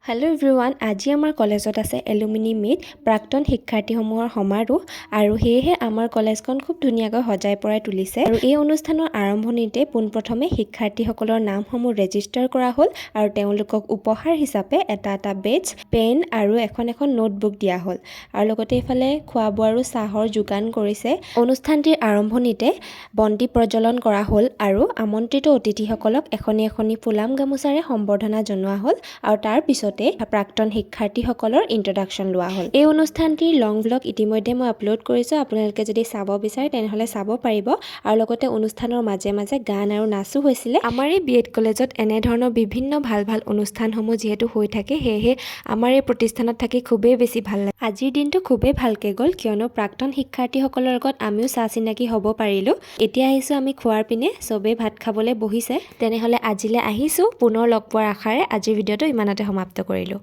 Hello' everyone, আজি আমাৰ কলেজত আছে এলুমিনি মিট প্ৰাক্তন শিক্ষাৰ্থীসমূহৰ সমাৰোহ আৰু সেয়েহে আমাৰ কলেজখন খুব ধুনীয়াকৈ সজাই পৰাই তুলিছে আৰু এই অনুষ্ঠানৰ আৰম্ভণিতে পোনপ্ৰথমে শিক্ষাৰ্থীসকলৰ নামসমূহ ৰেজিষ্টাৰ কৰা হ'ল আৰু তেওঁলোকক উপহাৰ হিচাপে এটা বেডজ, পেন আৰু এখন নোটবুক দিয়া হ'ল আৰু লগতে এইফালে খোৱা বোৱা আৰু চাহৰ যোগান কৰিছে। অনুষ্ঠানটিৰ আৰম্ভণিতে বন্তি প্ৰজ্বলন কৰা হ'ল আৰু আমন্ত্ৰিত অতিথিসকলক এখনি ফুলাম গামোচাৰে সম্বৰ্ধনা জনোৱা হ'ল আৰু তাৰ পিছত প্ৰাক্তন শিক্ষাৰ্থীসকলৰ ইন্ট্ৰডাকশ্যন লোৱা হ'ল। এই অনুষ্ঠানটিৰ লং ব্লগ ইতিমধ্যে মই আপলোড কৰিছোঁ, আপোনালোকে যদি চাব বিচাৰে তেনেহ'লে চাব পাৰিব আৰু লগতে অনুষ্ঠানৰ মাজে মাজে গান আৰু নাচো হৈছিলে। আমাৰ এই BEd কলেজত এনেধৰণৰ বিভিন্ন ভাল অনুষ্ঠানসমূহ যিহেতু হৈ থাকে, সেয়েহে আমাৰ এই প্ৰতিষ্ঠানত থাকি খুবেই বেছি ভাল লাগে। আজিৰ দিনটো খুবেই ভালকৈ গ'ল কিয়নো প্ৰাক্তন শিক্ষাৰ্থীসকলৰ লগত আমিও চা চিনাকি হ'ব পাৰিলোঁ। এতিয়া আহিছোঁ আমি খোৱাৰ পিনে, চবেই ভাত খাবলৈ বহিছে। তেনেহ'লে আজিলৈ আহিছোঁ, পুনৰ লগ পোৱাৰ আশাৰে আজিৰ ভিডিঅ'টো ইমানতে সমাপ্ত কৰিলোঁ।